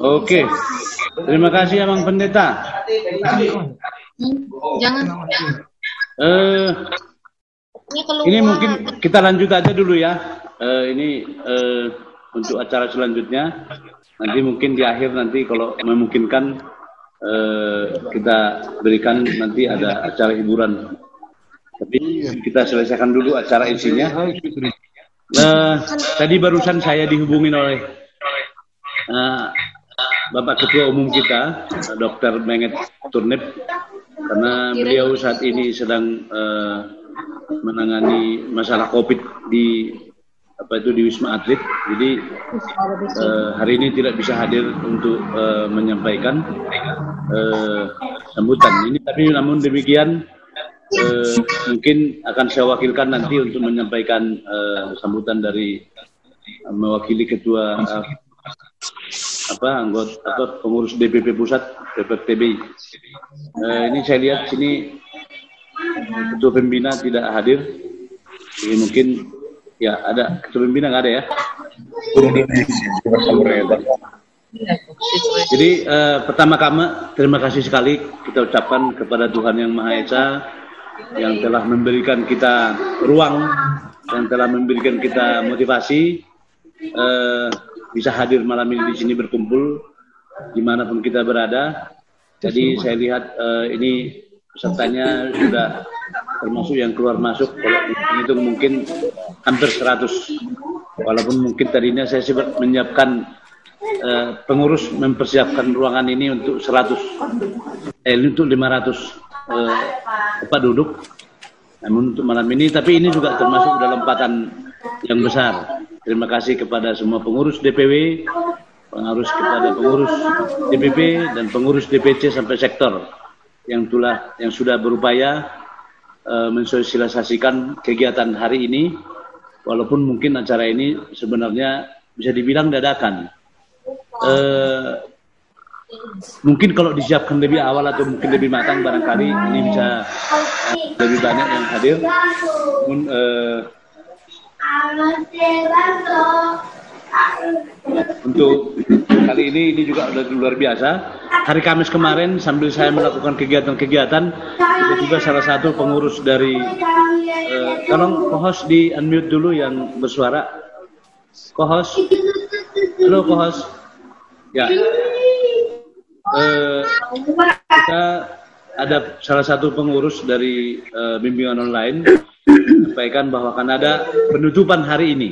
Oke. Terima kasih Abang Pendeta. Jangan. Ini mungkin kita lanjut aja dulu ya. Ini untuk acara selanjutnya. Nanti mungkin di akhir nanti kalau memungkinkan kita berikan nanti ada acara hiburan. Tapi kita selesaikan dulu acara isinya. Tadi barusan saya dihubungin oleh Bapak Ketua Umum kita, Dr. Menget Turnip, karena beliau saat ini sedang menangani masalah COVID di Wisma Atlet. Jadi hari ini tidak bisa hadir untuk menyampaikan sambutan ini. Tapi namun demikian mungkin akan saya wakilkan nanti untuk menyampaikan sambutan dari mewakili ketua anggota pengurus DPP pusat PPTBI. Ini saya lihat sini ketua pembina tidak hadir. Jadi mungkin ya ada ketua pembina nggak ada ya. Jadi pertama-tama terima kasih sekali kita ucapkan kepada Tuhan Yang Maha Esa yang telah memberikan kita ruang, yang telah memberikan kita motivasi bisa hadir malam ini di sini berkumpul dimanapun kita berada. Jadi saya lihat ini pesertanya sudah termasuk yang keluar masuk, kalau itu mungkin hampir 100. Walaupun mungkin tadinya saya sempat menyiapkan pengurus mempersiapkan ruangan ini untuk 500 tempat duduk. Namun untuk malam ini, tapi ini juga termasuk dalam lompatan yang besar. Terima kasih kepada semua pengurus DPW, pengurus DPP dan pengurus DPC sampai sektor yang sudah berupaya mensosialisasikan kegiatan hari ini, walaupun mungkin acara ini sebenarnya bisa dibilang dadakan. Mungkin kalau disiapkan lebih awal atau mungkin lebih matang barangkali ini bisa lebih banyak yang hadir. Namun untuk kali ini juga sudah luar biasa. Hari Kamis kemarin sambil saya melakukan kegiatan-kegiatan, juga salah satu pengurus dari tolong co-host di unmute dulu yang bersuara. Co-host, halo co-host. Ya, kita ada salah satu pengurus dari bimbingan online sampaikan bahwa akan ada penutupan hari ini.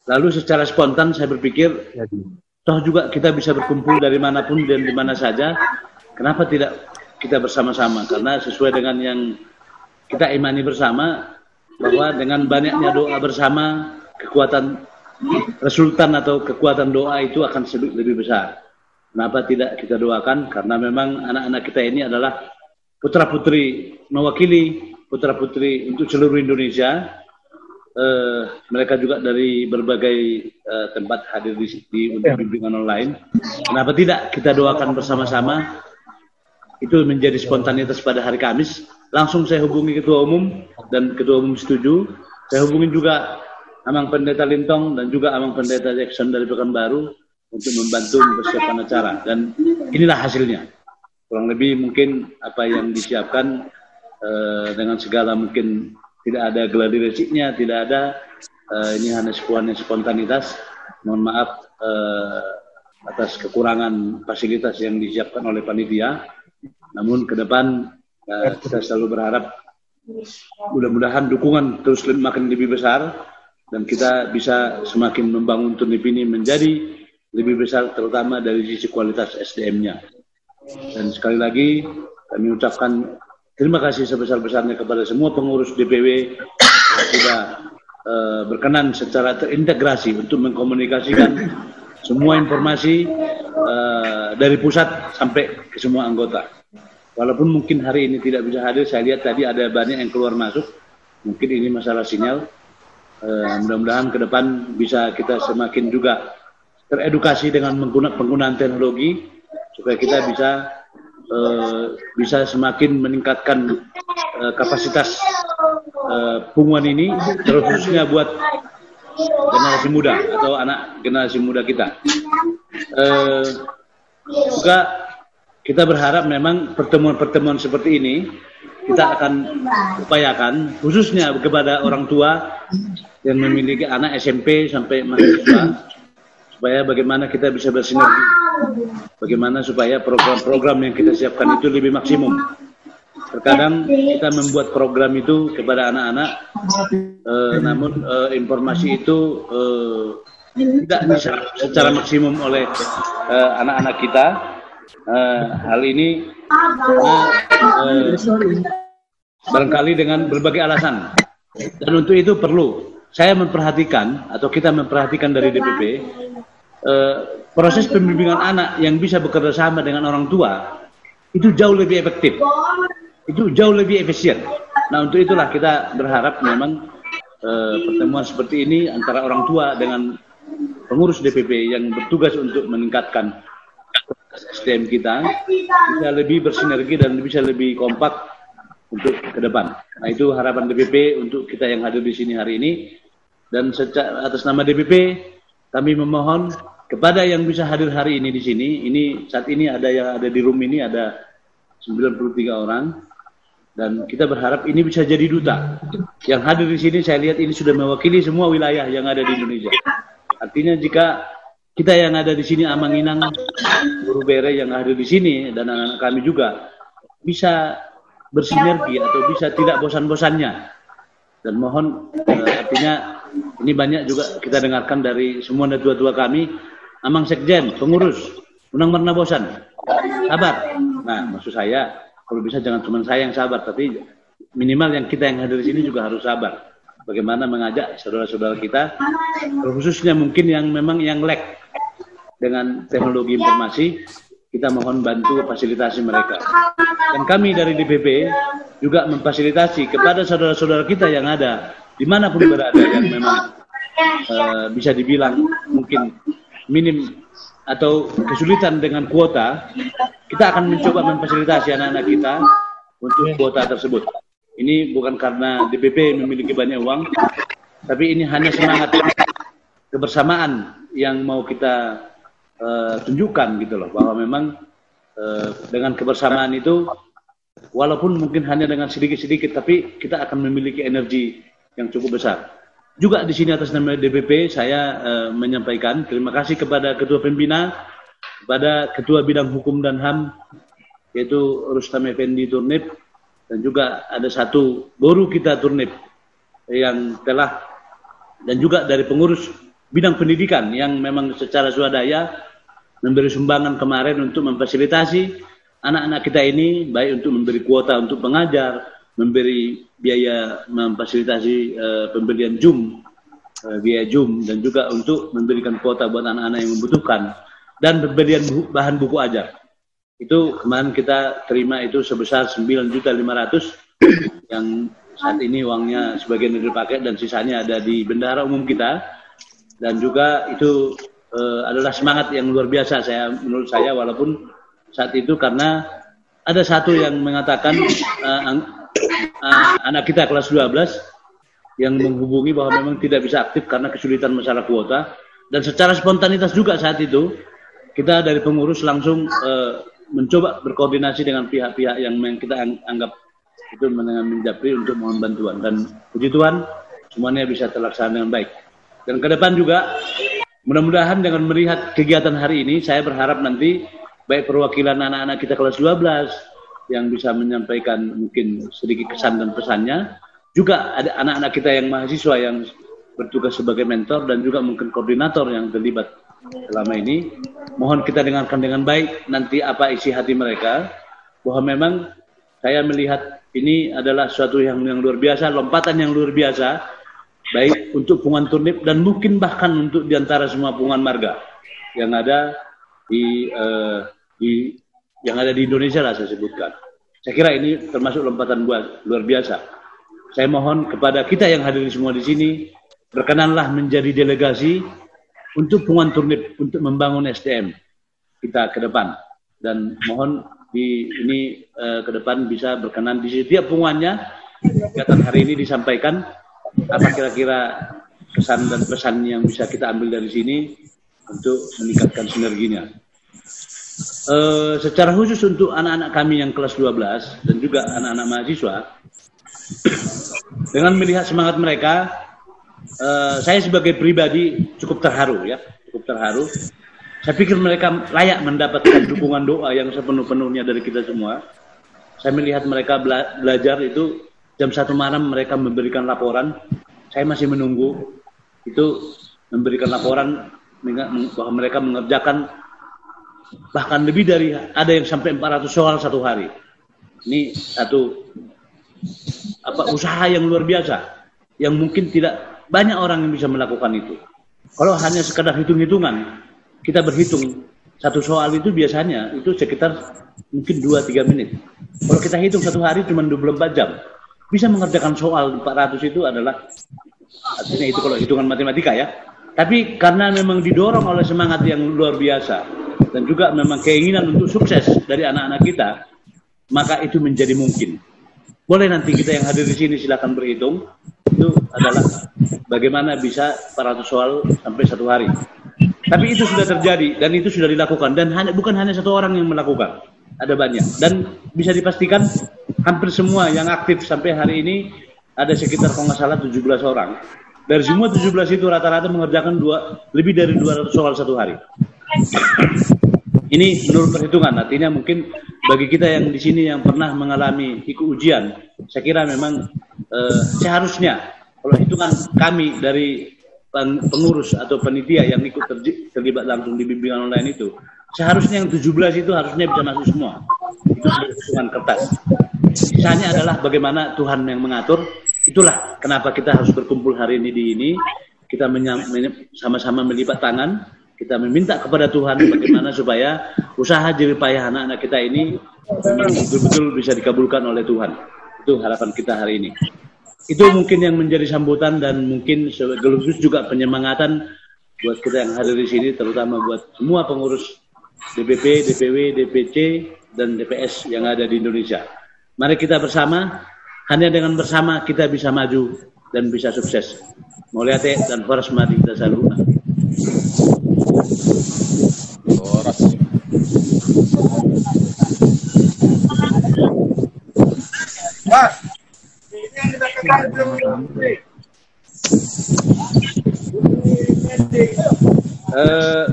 Lalu secara spontan saya berpikir, toh juga kita bisa berkumpul dari manapun dan di mana saja. Kenapa tidak kita bersama-sama? Karena sesuai dengan yang kita imani bersama, bahwa dengan banyaknya doa bersama, kekuatan resultan atau kekuatan doa itu akan lebih besar. Kenapa tidak kita doakan? Karena memang anak-anak kita ini adalah putra-putri, mewakili putra-putri untuk seluruh Indonesia. Mereka juga dari berbagai tempat hadir di untuk bimbingan online. Kenapa tidak kita doakan bersama-sama? Itu menjadi spontanitas pada hari Kamis. Langsung saya hubungi Ketua Umum dan Ketua Umum setuju. Saya hubungi juga Amang Pendeta Lintong dan juga Amang Pendeta Jackson dari Pekanbaru untuk membantu mempersiapkan acara. Dan inilah hasilnya. Kurang lebih mungkin apa yang disiapkan dengan segala mungkin tidak ada gladi resiknya, tidak ada. Ini hanya sebuah spontanitas. Mohon maaf atas kekurangan fasilitas yang disiapkan oleh panitia. Namun ke depan kita selalu berharap mudah-mudahan dukungan terus makin lebih besar dan kita bisa semakin membangun Turnip ini menjadi lebih besar, terutama dari sisi kualitas SDM-nya. Dan sekali lagi kami ucapkan terima kasih sebesar-besarnya kepada semua pengurus DPW yang sudah berkenan secara terintegrasi untuk mengkomunikasikan semua informasi dari pusat sampai ke semua anggota. Walaupun mungkin hari ini tidak bisa hadir, saya lihat tadi ada banyak yang keluar masuk. Mungkin ini masalah sinyal. Mudah-mudahan ke depan bisa kita semakin juga teredukasi dengan penggunaan teknologi supaya kita bisa semakin meningkatkan kapasitas punguan ini, terus khususnya buat generasi muda atau anak generasi muda kita. juga kita berharap memang pertemuan-pertemuan seperti ini kita akan upayakan khususnya kepada orang tua yang memiliki anak SMP sampai mahasiswa, supaya bagaimana kita bisa bersinergi, bagaimana supaya program-program yang kita siapkan itu lebih maksimum. Terkadang kita membuat program itu kepada anak-anak, namun informasi itu tidak bisa secara maksimum oleh anak-anak kita. Hal ini barangkali dengan berbagai alasan, dan untuk itu perlu saya memperhatikan atau kita memperhatikan dari DPP proses pembimbingan anak yang bisa bekerja sama dengan orang tua itu jauh lebih efektif, itu jauh lebih efisien. Nah, untuk itulah kita berharap memang pertemuan seperti ini antara orang tua dengan pengurus DPP yang bertugas untuk meningkatkan SDM kita bisa lebih bersinergi dan bisa lebih kompak untuk ke depan. Nah, itu harapan DPP untuk kita yang hadir di sini hari ini. Dan atas nama DPP kami memohon kepada yang bisa hadir hari ini di sini. Ini saat ini ada yang ada di room ini ada 93 orang, dan kita berharap ini bisa jadi duta. Yang hadir di sini saya lihat ini sudah mewakili semua wilayah yang ada di Indonesia. Artinya jika kita yang ada di sini Amanginang, Guru Bere yang hadir di sini dan anak-anak kami juga bisa bersinergi atau bisa tidak bosan-bosannya. Dan mohon artinya ini banyak juga kita dengarkan dari semua tua-tua kami, Amang Sekjen, pengurus, Unang Marna bosan, sabar. Nah, maksud saya kalau bisa jangan cuma saya yang sabar, tapi minimal yang kita yang hadir di sini juga harus sabar. Bagaimana mengajak saudara-saudara kita, khususnya mungkin yang memang yang lag dengan teknologi informasi, kita mohon bantu fasilitasi mereka. Dan kami dari DPP juga memfasilitasi kepada saudara-saudara kita yang ada dimanapun berada yang memang bisa dibilang mungkin minim atau kesulitan dengan kuota, kita akan mencoba memfasilitasi anak-anak kita untuk kuota tersebut. Ini bukan karena DPP memiliki banyak uang, tapi ini hanya semangat kebersamaan yang mau kita tunjukkan gitu loh, bahwa memang dengan kebersamaan itu walaupun mungkin hanya dengan sedikit-sedikit, tapi kita akan memiliki energi yang cukup besar. Juga di sini atas nama DPP saya menyampaikan terima kasih kepada Ketua Pembina, kepada Ketua Bidang Hukum dan HAM yaitu Rustam Effendi Turnip, dan juga ada satu guru kita Turnip yang telah, dan juga dari pengurus bidang pendidikan yang memang secara swadaya memberi sumbangan kemarin untuk memfasilitasi anak-anak kita ini, baik untuk memberi kuota untuk pengajar, memberi biaya memfasilitasi pembelian biaya Zoom, dan juga untuk memberikan kuota buat anak-anak yang membutuhkan, dan pembelian bahan buku ajar. Itu kemarin kita terima itu sebesar 9.500.000 yang saat ini uangnya sebagian dipakai dan sisanya ada di bendahara umum kita. Dan juga itu adalah semangat yang luar biasa menurut saya, walaupun saat itu karena ada satu yang mengatakan anak kita kelas 12 yang menghubungi bahwa memang tidak bisa aktif karena kesulitan masalah kuota, dan secara spontanitas juga saat itu kita dari pengurus langsung mencoba berkoordinasi dengan pihak-pihak yang kita anggap itu dengan menjapri untuk mohon bantuan, dan puji Tuhan semuanya bisa terlaksana dengan baik. Dan ke depan juga mudah-mudahan dengan melihat kegiatan hari ini, saya berharap nanti baik perwakilan anak-anak kita kelas 12 yang bisa menyampaikan mungkin sedikit kesan dan pesannya, juga ada anak-anak kita yang mahasiswa yang bertugas sebagai mentor dan juga mungkin koordinator yang terlibat selama ini. Mohon kita dengarkan dengan baik nanti apa isi hati mereka, bahwa memang saya melihat ini adalah suatu yang luar biasa, lompatan yang luar biasa, baik untuk Pungan Turnip dan mungkin bahkan untuk diantara semua Pungan Marga yang ada di Indonesia lah saya sebutkan. Saya kira ini termasuk lompatan luar biasa. Saya mohon kepada kita yang hadir semua di sini, berkenanlah menjadi delegasi untuk Pungan Turnip untuk membangun SDM kita ke depan, dan mohon ini ke depan bisa berkenan di setiap pungannya kegiatan hari ini disampaikan apa kira-kira kesan dan pesan yang bisa kita ambil dari sini, untuk meningkatkan sinerginya. Secara khusus untuk anak-anak kami yang kelas 12 dan juga anak-anak mahasiswa, dengan melihat semangat mereka, saya sebagai pribadi cukup terharu ya, cukup terharu. Saya pikir mereka layak mendapatkan dukungan doa yang sepenuh-penuhnya dari kita semua. Saya melihat mereka belajar itu jam 1 malam mereka memberikan laporan. Saya masih menunggu itu memberikan laporan bahwa mereka mengerjakan bahkan lebih dari ada yang sampai 400 soal satu hari. Ini satu usaha yang luar biasa yang mungkin tidak banyak orang yang bisa melakukan itu. Kalau hanya sekadar hitung-hitungan, kita berhitung satu soal itu biasanya itu sekitar mungkin 2-3 menit. Kalau kita hitung satu hari cuma 24 jam, bisa mengerjakan soal 400 itu adalah artinya itu kalau hitungan matematika ya. Tapi karena memang didorong oleh semangat yang luar biasa dan juga memang keinginan untuk sukses dari anak-anak kita, maka itu menjadi mungkin. Boleh nanti kita yang hadir di sini silakan berhitung. Itu adalah bagaimana bisa 400 soal sampai satu hari. Tapi itu sudah terjadi dan itu sudah dilakukan dan bukan hanya satu orang yang melakukan, ada banyak dan bisa dipastikan hampir semua yang aktif sampai hari ini ada sekitar kalau nggak salah 17 orang. Dari semua 17 itu rata-rata mengerjakan lebih dari 200 soal satu hari. Ini menurut perhitungan, artinya mungkin bagi kita yang di sini yang pernah mengalami ikut ujian, saya kira memang seharusnya kalau hitungan kami dari pengurus atau panitia yang ikut terlibat langsung di bimbingan online itu, seharusnya yang 17 itu harusnya bisa masuk semua. Itu hitungan kertas. Sisanya adalah bagaimana Tuhan yang mengatur. Itulah kenapa kita harus berkumpul hari ini di ini. Kita sama-sama melipat tangan. Kita meminta kepada Tuhan bagaimana supaya usaha jerih payah anak-anak kita ini memang betul-betul bisa dikabulkan oleh Tuhan. Itu harapan kita hari ini. Itu mungkin yang menjadi sambutan dan mungkin sekaligus juga penyemangatan buat kita yang hadir di sini, terutama buat semua pengurus DPP, DPW, DPC, dan DPS yang ada di Indonesia. Mari kita bersama, hanya dengan bersama kita bisa maju dan bisa sukses. Moliate dan Horas Madi kita saluna. Horas.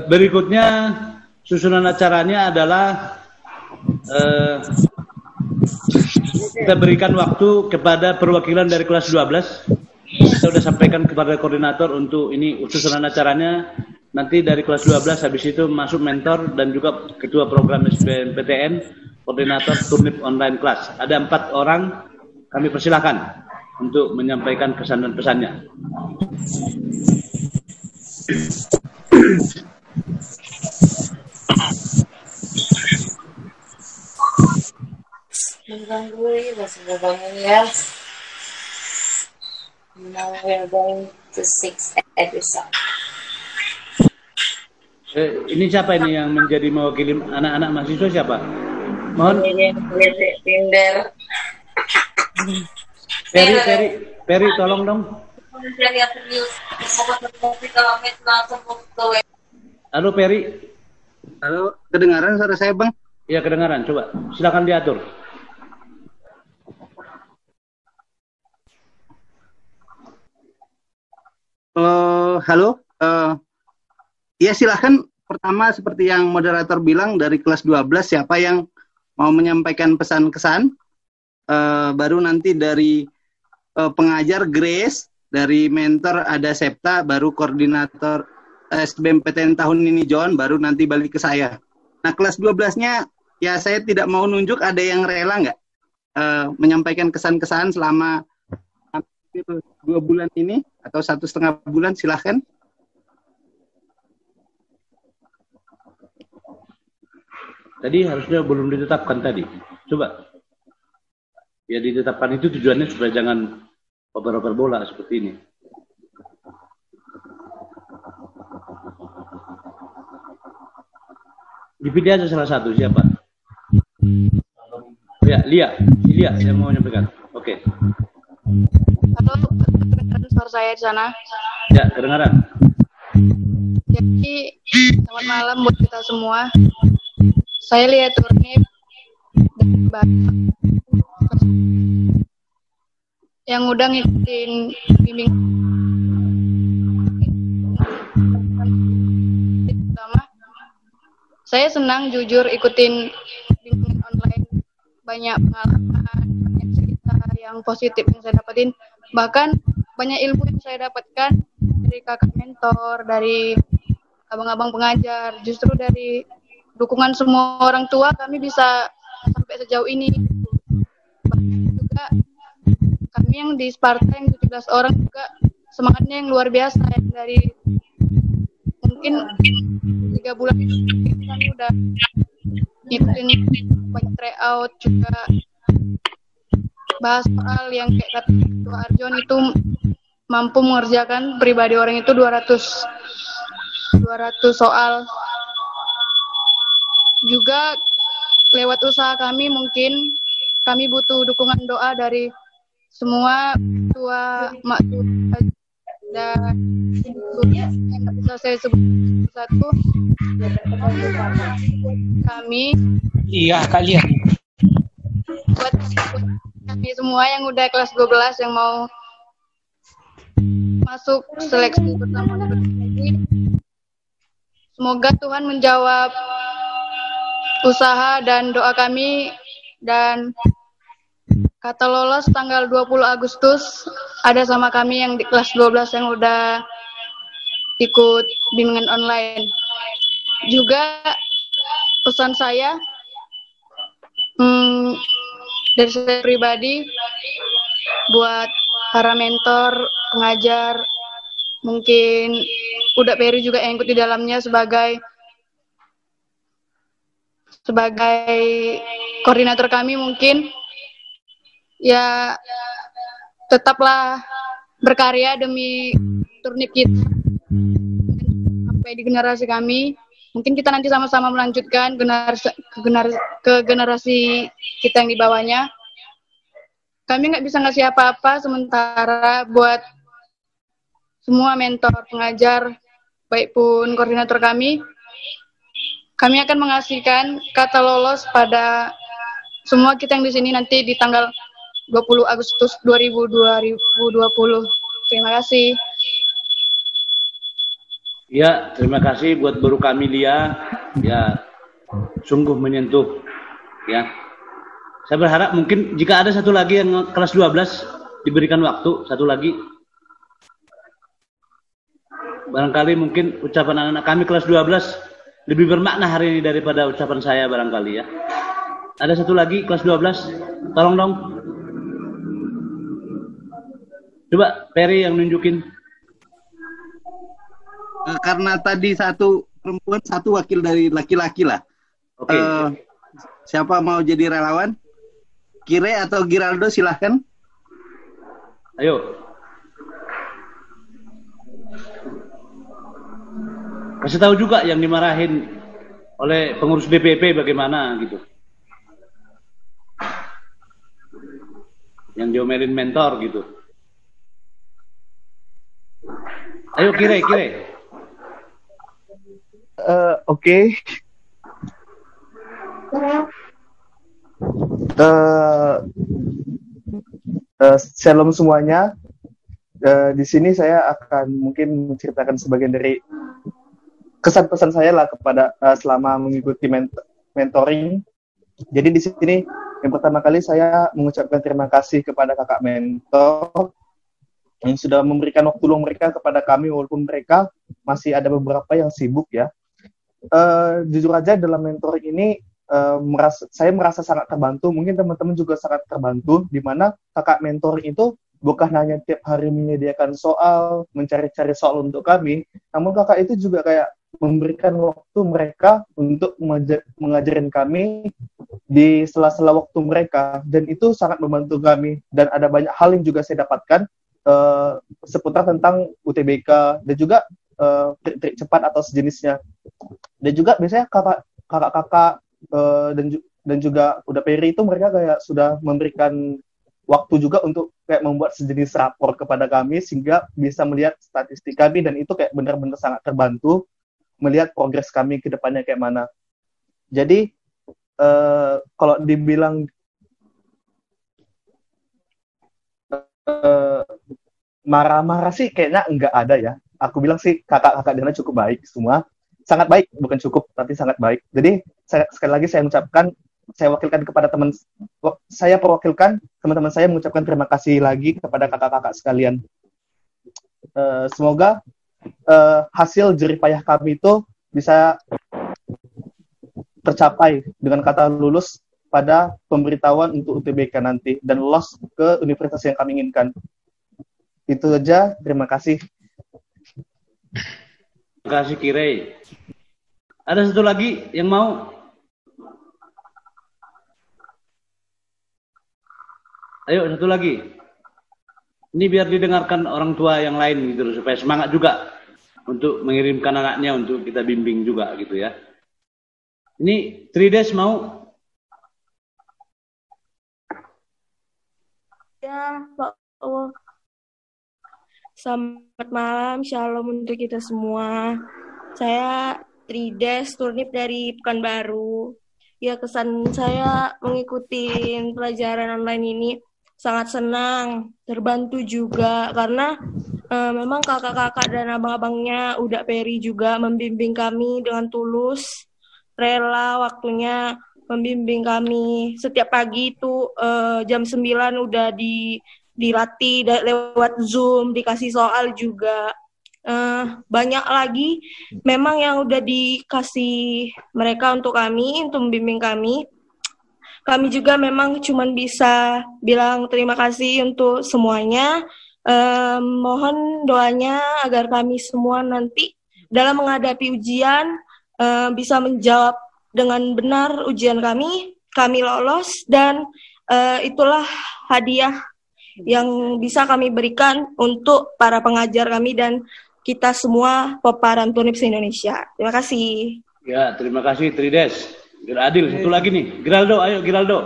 Berikutnya susunan acaranya adalah kita berikan waktu kepada perwakilan dari kelas 12. Kita sudah sampaikan kepada koordinator untuk ini susunan acaranya. Nanti dari kelas 12 habis itu masuk mentor dan juga ketua program SBMPTN, koordinator turnip online kelas. Ada 4 orang, kami persilakan untuk menyampaikan kesan dan pesannya. Mengganggu sudah bangun ya. Now we're going to 6th episode. Ini siapa ini yang menjadi mewakili anak-anak mahasiswa siapa? Mohon. Tinder. Peri, tolong dong. Halo Peri. Halo, kedengaran suara saya Bang? Iya kedengaran, coba silakan diatur. Halo, ya silahkan. Pertama seperti yang moderator bilang dari kelas 12 siapa yang mau menyampaikan pesan-kesan, baru nanti dari pengajar Grace, dari mentor ada Septa, baru koordinator SBMPTN tahun ini John, baru nanti balik ke saya. Nah kelas 12-nya ya saya tidak mau nunjuk, ada yang rela nggak menyampaikan kesan-kesan selama 2 bulan ini atau 1,5 bulan, silahkan. Tadi harusnya belum ditetapkan tadi. Coba. Ya ditetapkan itu tujuannya supaya jangan oper-oper bola seperti ini. Dipilih aja salah satu, siapa? Ya, Lia yang mau menyampaikan. Oke. Halo, kedengaran suara saya di sana? Ya, kedengaran. Jadi malam buat kita semua. Saya lihat Urnip yang udah ngikutin bimbing pertama. Saya senang jujur ikutin bimbingan online, banyak pengalaman, banyak cerita yang positif yang saya dapetin, bahkan banyak ilmu yang saya dapatkan dari kakak mentor, dari abang-abang pengajar. Justru dari dukungan semua orang tua kami bisa sampai sejauh ini. Bahkan juga kami yang di Sparta yang 17 orang juga semangatnya yang luar biasa, yang dari mungkin 3 bulan itu kami udah ngikutin banyak tryout, juga bahas soal yang kayak kata Ketua Arjon itu mampu mengerjakan pribadi orang itu 200 soal. Juga lewat usaha kami mungkin kami butuh dukungan doa dari semua tua maktur dan yang tidak bisa saya sebut satu. Kami kalian buat kami semua yang udah kelas 12 yang mau masuk seleksi bersama kami. Semoga Tuhan menjawab usaha dan doa kami, dan kata lolos tanggal 20 Agustus ada sama kami yang di kelas 12 yang udah ikut bimbingan online. Juga pesan saya dari saya pribadi buat para mentor, pengajar, mungkin Uda Peri juga yang ikut di dalamnya sebagai koordinator kami, mungkin ya tetaplah berkarya demi Turnip kita sampai di generasi kami. Mungkin kita nanti sama-sama melanjutkan ke generasi kita yang di bawahnya. Kami nggak bisa ngasih apa-apa sementara buat semua mentor, pengajar, baik pun koordinator kami. Kami akan mengasihkan kata lolos pada semua kita yang di sini nanti di tanggal 20 Agustus 2020. Terima kasih. Ya, terima kasih buat Guru kami Lia. Ya, sungguh menyentuh. Ya, saya berharap mungkin jika ada satu lagi yang kelas 12 diberikan waktu satu lagi. Barangkali mungkin ucapan anak-anak kami kelas 12 lebih bermakna hari ini daripada ucapan saya barangkali ya. Ada satu lagi kelas 12, tolong dong. Coba Peri yang nunjukin. Karena tadi satu perempuan, satu wakil dari laki-laki lah. Oke. Siapa mau jadi relawan? Kire atau Giraldo silahkan. Ayo. Kasih tahu juga yang dimarahin oleh pengurus DPP bagaimana gitu. Yang diomelin mentor gitu. Ayo Kire. Oke. Shalom semuanya. Di sini saya akan mungkin menceritakan sebagian dari kesan pesan saya lah kepada selama mengikuti mentoring. Jadi di sini yang pertama kali saya mengucapkan terima kasih kepada kakak mentor yang sudah memberikan waktu luang mereka kepada kami walaupun mereka masih ada beberapa yang sibuk ya. Jujur aja dalam mentoring ini saya merasa sangat terbantu, mungkin teman-teman juga sangat terbantu, di mana kakak mentoring itu bukan hanya tiap hari menyediakan soal, mencari-cari soal untuk kami, namun kakak itu juga kayak memberikan waktu mereka untuk mengajarin kami di sela-sela waktu mereka, dan itu sangat membantu kami. Dan ada banyak hal yang juga saya dapatkan seputar tentang UTBK dan juga trik cepat atau sejenisnya. Dan juga biasanya kakak-kakak dan juga Uda Peri itu mereka kayak sudah memberikan waktu juga untuk kayak membuat sejenis rapor kepada kami sehingga bisa melihat statistik kami, dan itu kayak benar-benar sangat terbantu. melihat progres kami ke depannya kayak mana. Jadi kalau dibilang marah-marah sih kayaknya enggak ada ya. Aku bilang sih kakak-kakak di sana cukup baik semua. Sangat baik, bukan cukup, tapi sangat baik. Jadi sekali lagi saya wakilkan kepada saya perwakilkan teman-teman saya mengucapkan terima kasih lagi kepada kakak-kakak sekalian. Semoga hasil jeripayah kami itu bisa tercapai dengan kata lulus pada pemberitahuan untuk UTBK nanti dan lolos ke universitas yang kami inginkan. Itu aja, terima kasih. Terima kasih Kirei. Ada satu lagi yang mau? Ayo satu lagi. Ini biar didengarkan orang tua yang lain gitu supaya semangat juga untuk mengirimkan anaknya untuk kita bimbing juga gitu ya. Ini Trides mau? Ya, Pak Allah. Selamat malam, shalom untuk kita semua. Saya Trides, turnip dari Pekanbaru. Ya, kesan saya mengikuti pelajaran online ini sangat senang, terbantu juga karena memang kakak-kakak dan abang-abangnya Uda Peri juga membimbing kami dengan tulus, rela waktunya membimbing kami. Setiap pagi itu jam 9 udah dilatih lewat Zoom, dikasih soal juga. Banyak lagi memang yang udah dikasih mereka untuk kami, untuk membimbing kami. Kami juga memang cuma bisa bilang terima kasih untuk semuanya. Mohon doanya agar kami semua nanti dalam menghadapi ujian bisa menjawab dengan benar ujian kami lolos, dan itulah hadiah yang bisa kami berikan untuk para pengajar kami dan kita semua peparan turnip se-Indonesia. Terima kasih. Ya, terima kasih Trides. Biar adil, satu lagi nih. Giraldo, ayo Giraldo.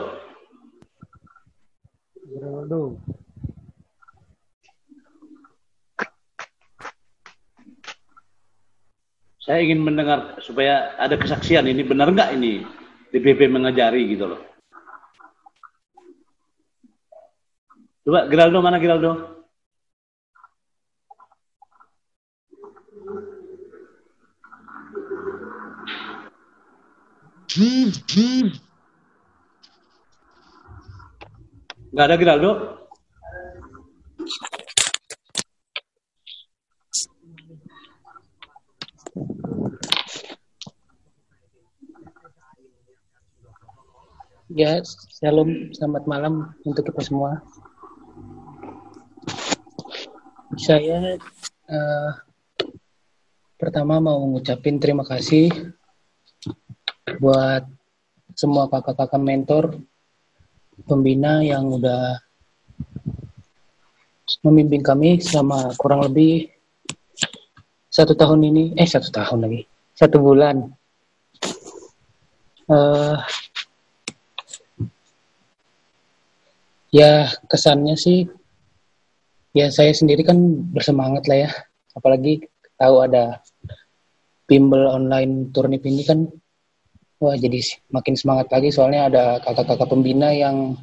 Saya ingin mendengar supaya ada kesaksian ini benar nggak ini DPP mengajari gitu loh. Coba Giraldo, mana Giraldo? Nggak ada Giraldo? Ya, shalom, selamat malam untuk kita semua. Saya pertama mau mengucapin terima kasih buat semua kakak-kakak mentor, pembina yang udah membimbing kami selama kurang lebih 1 tahun ini, 1 tahun lagi, 1 bulan. Ya kesannya sih, ya saya sendiri kan bersemangat lah ya, apalagi tahu ada bimbel online turnip ini kan, wah jadi makin semangat lagi soalnya ada kakak-kakak pembina yang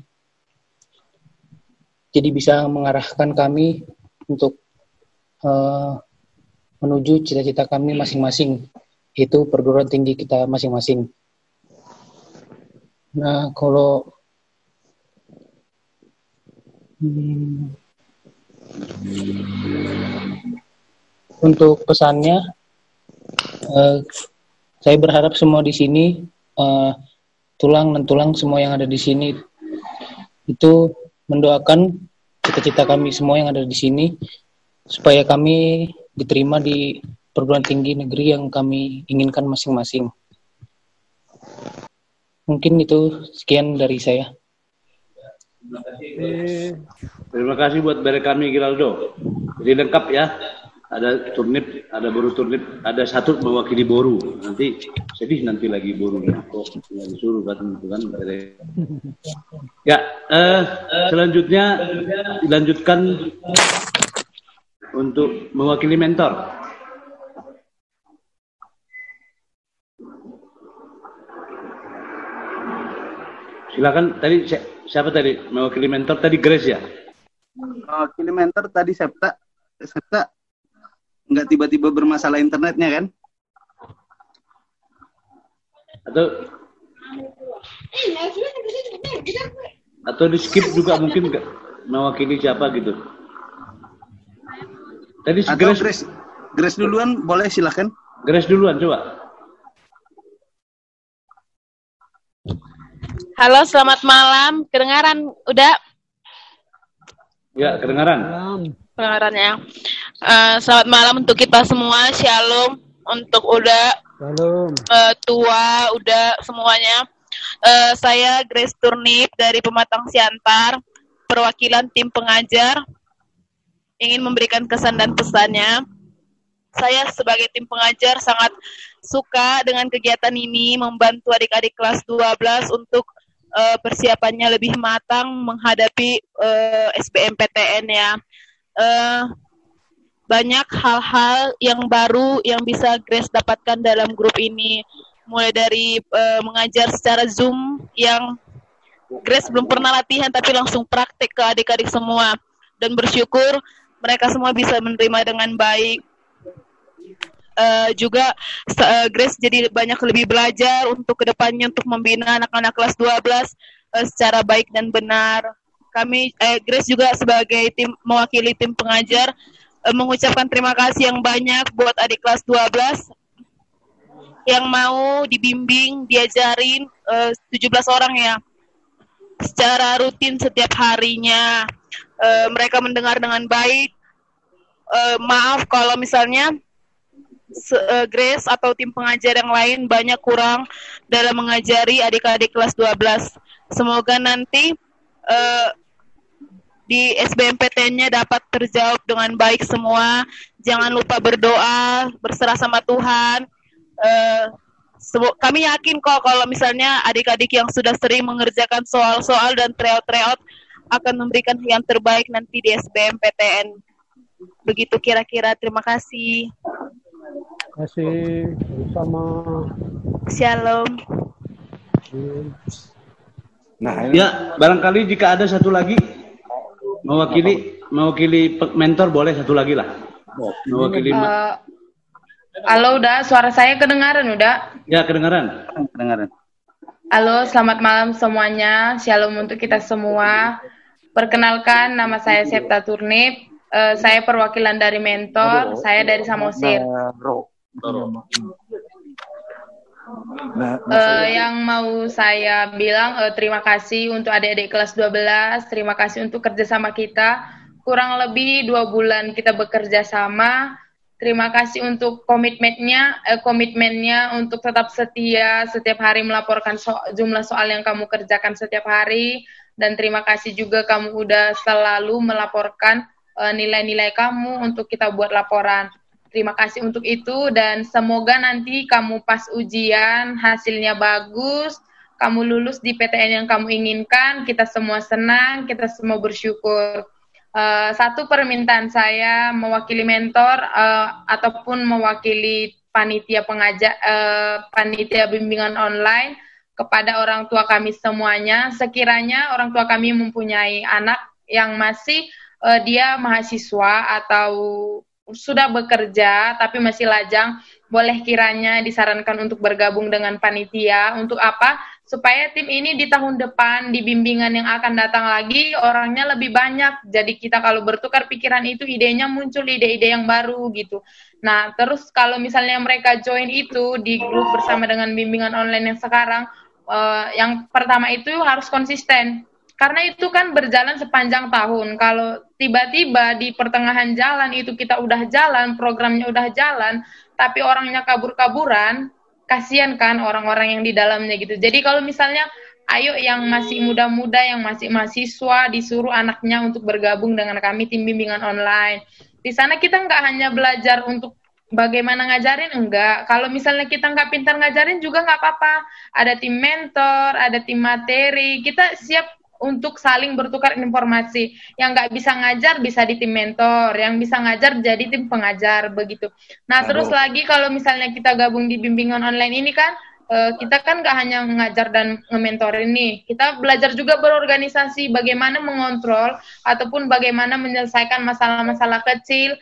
jadi bisa mengarahkan kami untuk menuju cita-cita kami masing-masing, itu perguruan tinggi kita masing-masing. Nah kalau untuk pesannya, saya berharap semua di sini, tulang semua yang ada di sini itu mendoakan cita-cita kami semua yang ada di sini supaya kami diterima di perguruan tinggi negeri yang kami inginkan masing-masing. Mungkin itu sekian dari saya. Terima kasih buat dari kami Giraldo. Jadi lengkap ya. Ada turnip, ada boru turnip, ada satu mewakili boru. Nanti sedih nanti lagi borunya. Kok disuruh kan itu kan. Ya, selanjutnya dilanjutkan untuk mewakili mentor. Silakan tadi siapa tadi mewakili mentor tadi Grace ya? Mewakili mentor tadi Septa nggak tiba-tiba bermasalah internetnya kan? Atau di skip juga mungkin nggak mewakili siapa gitu. Tadi si Atau Grace duluan boleh silakan. Grace duluan coba. Halo, selamat malam. Kedengaran udah? Ya, kedengaran. Kedengarannya. Selamat malam untuk kita semua. Shalom untuk udah tua, udah semuanya. Saya Grace Turnip dari Pematang Siantar, perwakilan tim pengajar, ingin memberikan kesan dan pesannya. Saya sebagai tim pengajar sangat suka dengan kegiatan ini, membantu adik-adik kelas 12 untuk persiapannya lebih matang menghadapi SBMPTN ya. Banyak hal-hal yang baru yang bisa Grace dapatkan dalam grup ini. Mulai dari mengajar secara Zoom yang Grace belum pernah latihan tapi langsung praktek ke adik-adik semua. Dan bersyukur mereka semua bisa menerima dengan baik. Juga Grace jadi banyak lebih belajar untuk kedepannya untuk membina anak-anak kelas 12 secara baik dan benar. Grace juga sebagai mewakili tim pengajar mengucapkan terima kasih yang banyak buat adik kelas 12 yang mau dibimbing, diajarin 17 orang ya secara rutin setiap harinya. Mereka mendengar dengan baik. Maaf kalau misalnya Grace atau tim pengajar yang lain banyak kurang dalam mengajari adik-adik kelas 12. Semoga nanti di SBMPTN-nya dapat terjawab dengan baik semua. Jangan lupa berdoa, berserah sama Tuhan. Kami yakin kok kalau misalnya adik-adik yang sudah sering mengerjakan soal-soal dan tryout akan memberikan yang terbaik nanti di SBMPTN. Begitu kira-kira. Terima kasih. Sama. Shalom. Nah, ya barangkali jika ada satu lagi mewakili mentor boleh satu lagi lah. Mewakili. Halo, udah suara saya kedengaran udah? Ya, kedengaran. Halo, selamat malam semuanya. Shalom untuk kita semua. Perkenalkan, nama saya Septa Turnip. Saya perwakilan dari mentor. Saya dari Samosir. Yang mau saya bilang terima kasih untuk adik-adik kelas 12. Terima kasih untuk kerjasama kita. Kurang lebih 2 bulan kita bekerja sama. Terima kasih untuk komitmennya untuk tetap setia setiap hari melaporkan jumlah soal yang kamu kerjakan setiap hari. Dan terima kasih juga kamu udah selalu melaporkan nilai-nilai kamu untuk kita buat laporan. Terima kasih untuk itu dan semoga nanti kamu pas ujian hasilnya bagus, kamu lulus di PTN yang kamu inginkan, kita semua senang, kita semua bersyukur. Satu permintaan saya mewakili mentor ataupun mewakili panitia panitia bimbingan online kepada orang tua kami semuanya. Sekiranya orang tua kami mempunyai anak yang masih dia mahasiswa atau sudah bekerja tapi masih lajang, boleh kiranya disarankan untuk bergabung dengan panitia. Untuk apa? Supaya tim ini di tahun depan, di bimbingan yang akan datang lagi, orangnya lebih banyak. Jadi kita kalau bertukar pikiran itu, idenya muncul ide-ide yang baru gitu. Nah, terus kalau misalnya mereka join itu di grup bersama dengan bimbingan online yang sekarang, yang pertama itu harus konsisten. Karena itu kan berjalan sepanjang tahun. Kalau tiba-tiba di pertengahan jalan itu kita udah jalan, programnya udah jalan, tapi orangnya kabur-kaburan, kasihan kan orang-orang yang di dalamnya gitu. Jadi kalau misalnya, ayo yang masih muda-muda, yang masih mahasiswa, disuruh anaknya untuk bergabung dengan kami tim bimbingan online. Di sana kita nggak hanya belajar untuk bagaimana ngajarin, enggak. Kalau misalnya kita nggak pintar ngajarin juga nggak apa-apa. Ada tim mentor, ada tim materi, kita siap untuk saling bertukar informasi. Yang nggak bisa ngajar bisa di tim mentor, yang bisa ngajar jadi tim pengajar begitu. Nah terus lagi kalau misalnya kita gabung di bimbingan online ini kan kita kan gak hanya mengajar dan nge-mentorin nih, kita belajar juga berorganisasi, bagaimana mengontrol ataupun bagaimana menyelesaikan masalah-masalah kecil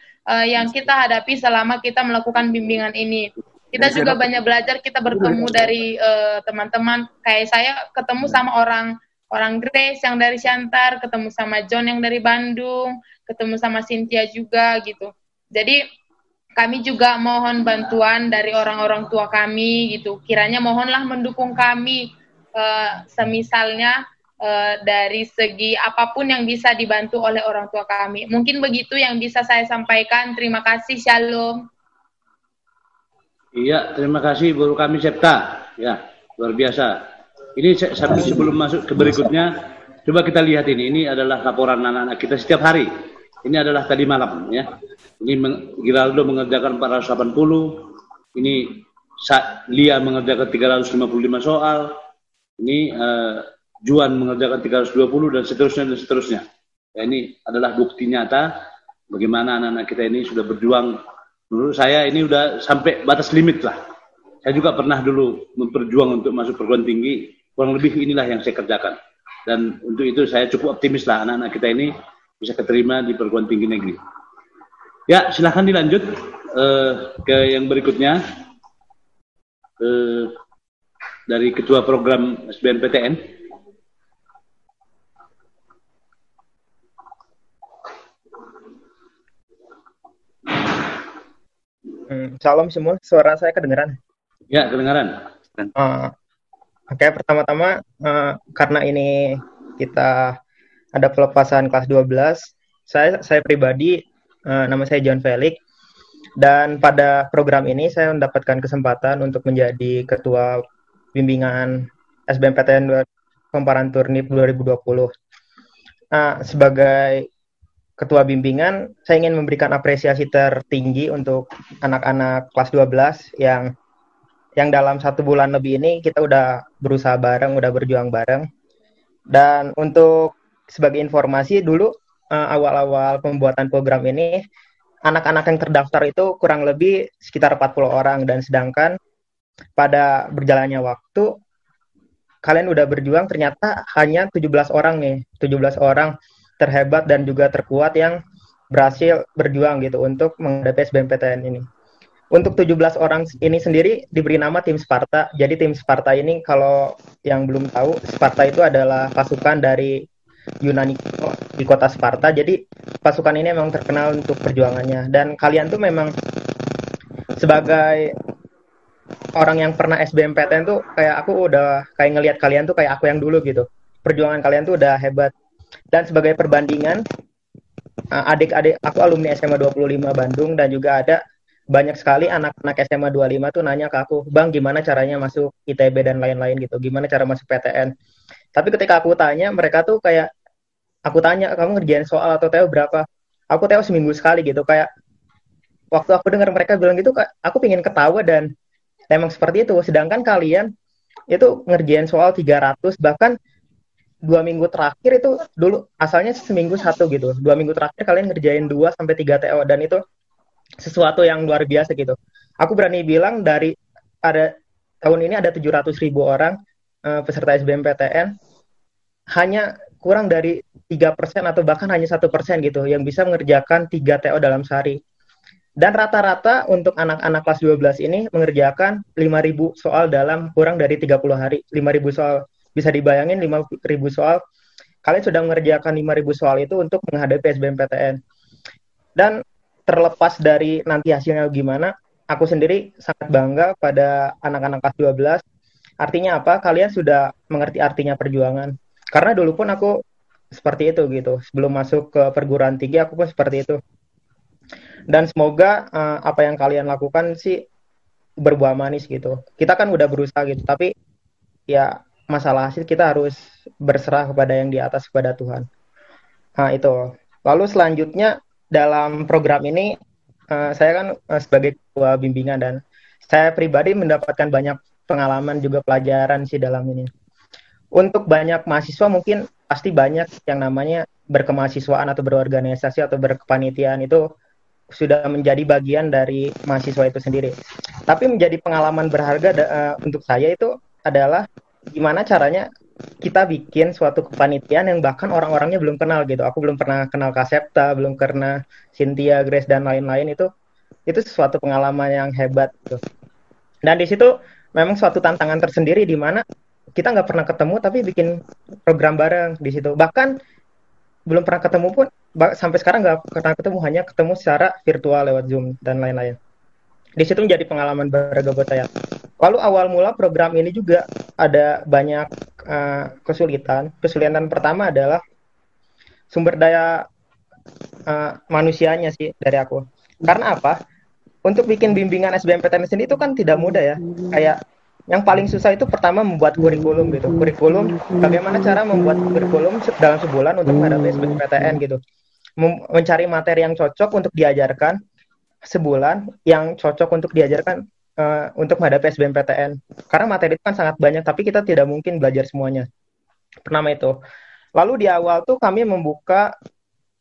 yang kita hadapi selama kita melakukan bimbingan ini. Kita juga banyak belajar, kita bertemu dari teman-teman, kayak saya ketemu sama orang Grace yang dari Siantar, ketemu sama John yang dari Bandung, ketemu sama Cynthia juga gitu. Jadi kami juga mohon bantuan dari orang-orang tua kami gitu. Kiranya mohonlah mendukung kami semisalnya dari segi apapun yang bisa dibantu oleh orang tua kami. Mungkin begitu yang bisa saya sampaikan. Terima kasih, Shalom. Iya, terima kasih Guru kami Septa. Ya, luar biasa. Ini sebelum masuk ke berikutnya, coba kita lihat ini. Ini adalah laporan anak-anak kita setiap hari. Ini adalah tadi malam, ya. Ini Giraldo mengerjakan 480. Ini Lia mengerjakan 355 soal. Ini Juan mengerjakan 320 dan seterusnya. Ya, ini adalah bukti nyata bagaimana anak-anak kita ini sudah berjuang. Menurut saya ini udah sampai batas limit lah. Saya juga pernah dulu berjuang untuk masuk perguruan tinggi. Kurang lebih inilah yang saya kerjakan. Dan untuk itu saya cukup optimis lah anak-anak kita ini bisa keterima di perguruan tinggi negeri. Ya, silahkan dilanjut ke yang berikutnya. Dari Ketua Program SBMPTN. Salam semua, suara saya kedengeran? Ya, kedengaran. Oke, pertama-tama karena ini kita ada pelepasan kelas 12, saya pribadi, nama saya John Felix, dan pada program ini saya mendapatkan kesempatan untuk menjadi Ketua Bimbingan SBMPTN Pemparan Turnip 2020. Sebagai Ketua Bimbingan, saya ingin memberikan apresiasi tertinggi untuk anak-anak kelas 12 yang dalam 1 bulan lebih ini kita udah berusaha bareng, udah berjuang bareng. Dan untuk sebagai informasi dulu awal-awal pembuatan program ini, anak-anak yang terdaftar itu kurang lebih sekitar 40 orang, dan sedangkan pada berjalannya waktu kalian udah berjuang ternyata hanya 17 orang nih, 17 orang terhebat dan juga terkuat yang berhasil berjuang gitu untuk menghadapi SBMPTN ini. Untuk 17 orang ini sendiri diberi nama tim Sparta. Jadi tim Sparta ini kalau yang belum tahu, Sparta itu adalah pasukan dari Yunani di kota Sparta. Jadi pasukan ini memang terkenal untuk perjuangannya. Dan kalian tuh memang sebagai orang yang pernah SBMPTN tuh kayak aku udah kayak ngelihat kalian tuh kayak aku yang dulu gitu. Perjuangan kalian tuh udah hebat. Dan sebagai perbandingan, adik-adik aku alumni SMA 25 Bandung, dan juga ada banyak sekali anak-anak SMA 25 tuh nanya ke aku, Bang, gimana caranya masuk ITB dan lain-lain gitu, gimana cara masuk PTN. Tapi ketika aku tanya, mereka tuh kayak, aku tanya, kamu ngerjain soal atau TO berapa? Aku TO seminggu sekali gitu, kayak waktu aku dengar mereka bilang gitu, aku pingin ketawa, dan emang seperti itu. Sedangkan kalian itu ngerjain soal 300, bahkan 2 minggu terakhir itu dulu asalnya seminggu 1 gitu. 2 minggu terakhir kalian ngerjain 2-3 TO, dan itu sesuatu yang luar biasa gitu. Aku berani bilang dari tahun ini ada 700.000 orang peserta SBMPTN, hanya kurang dari 3% atau bahkan hanya 1% gitu yang bisa mengerjakan 3 TO dalam sehari. Dan rata-rata untuk anak-anak kelas 12 ini mengerjakan 5.000 soal dalam kurang dari 30 hari. 5.000 soal. Bisa dibayangin 5.000 soal, kalian sudah mengerjakan 5.000 soal itu untuk menghadapi SBMPTN. Dan terlepas dari nanti hasilnya gimana, aku sendiri sangat bangga pada anak-anak kelas 12. Artinya apa? Kalian sudah mengerti artinya perjuangan. Karena dulu pun aku seperti itu gitu. Sebelum masuk ke perguruan tinggi, aku pun seperti itu. Dan semoga apa yang kalian lakukan sih berbuah manis gitu. Kita kan udah berusaha gitu, tapi ya masalah hasil kita harus berserah kepada yang di atas, kepada Tuhan. Nah itu. Lalu selanjutnya dalam program ini saya kan sebagai ketua bimbingan, dan saya pribadi mendapatkan banyak pengalaman juga pelajaran sih dalam ini. Untuk banyak mahasiswa mungkin pasti banyak yang namanya berkemahasiswaan atau berorganisasi atau berkepanitiaan itu sudah menjadi bagian dari mahasiswa itu sendiri. Tapi menjadi pengalaman berharga untuk saya itu adalah gimana caranya kita bikin suatu kepanitiaan yang bahkan orang-orangnya belum kenal gitu. Aku belum pernah kenal Kak Septa, belum pernah Cynthia, Grace dan lain-lain. Itu suatu pengalaman yang hebat gitu. Dan di situ memang suatu tantangan tersendiri di mana kita nggak pernah ketemu tapi bikin program bareng di situ. Bahkan belum pernah ketemu pun sampai sekarang nggak pernah ketemu, hanya ketemu secara virtual lewat Zoom dan lain-lain. Di situ menjadi pengalaman berharga buat saya. Lalu awal mula program ini juga ada banyak kesulitan. Kesulitan pertama adalah sumber daya manusianya sih dari aku. Karena apa? Untuk bikin bimbingan SBMPTN sendiri itu kan tidak mudah ya. Kayak yang paling susah itu pertama membuat kurikulum gitu. Kurikulum, bagaimana cara membuat kurikulum dalam sebulan untuk menghadapi SBMPTN gitu. Mencari materi yang cocok untuk diajarkan sebulan, yang cocok untuk diajarkan untuk menghadapi SBMPTN. Karena materi itu kan sangat banyak, tapi kita tidak mungkin belajar semuanya. Pertama itu. Lalu di awal tuh kami membuka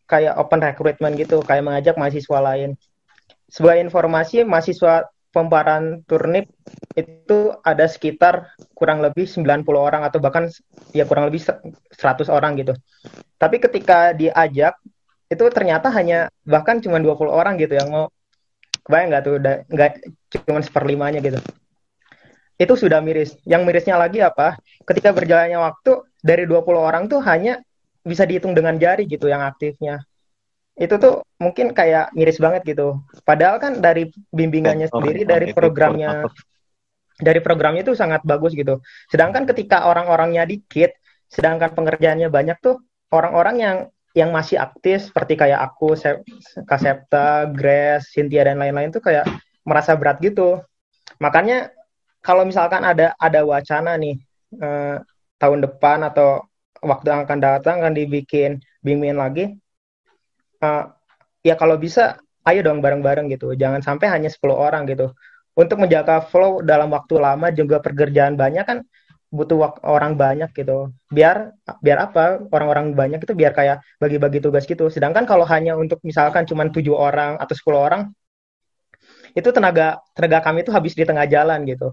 kayak open recruitment gitu, kayak mengajak mahasiswa lain. Sebagai informasi, mahasiswa pembaharan Turnip itu ada sekitar kurang lebih 90 orang atau bahkan ya kurang lebih 100 orang gitu. Tapi ketika diajak itu ternyata hanya bahkan cuma 20 orang gitu yang mau. Kebayang nggak tuh, nggak cuma 1/5-nya gitu. Itu sudah miris. Yang mirisnya lagi apa? Ketika berjalannya waktu dari 20 orang tuh hanya bisa dihitung dengan jari gitu yang aktifnya. Itu tuh mungkin kayak miris banget gitu. Padahal kan dari bimbingannya sendiri, dari programnya itu sangat bagus gitu. Sedangkan ketika orang-orangnya dikit, sedangkan pengerjaannya banyak tuh, orang-orang yang masih aktif seperti kayak aku, Kak Septa, Grace, Cynthia dan lain-lain tuh kayak merasa berat gitu. Makanya kalau misalkan ada wacana nih tahun depan atau waktu yang akan datang akan dibikin bimbingan lagi, ya kalau bisa ayo dong bareng-bareng gitu. Jangan sampai hanya 10 orang gitu. Untuk menjaga flow dalam waktu lama juga pekerjaan banyak kan butuh orang banyak gitu. Biar apa? Orang-orang banyak itu biar kayak bagi-bagi tugas gitu. Sedangkan kalau hanya untuk misalkan cuma 7 orang atau 10 orang, itu tenaga kami itu habis di tengah jalan gitu.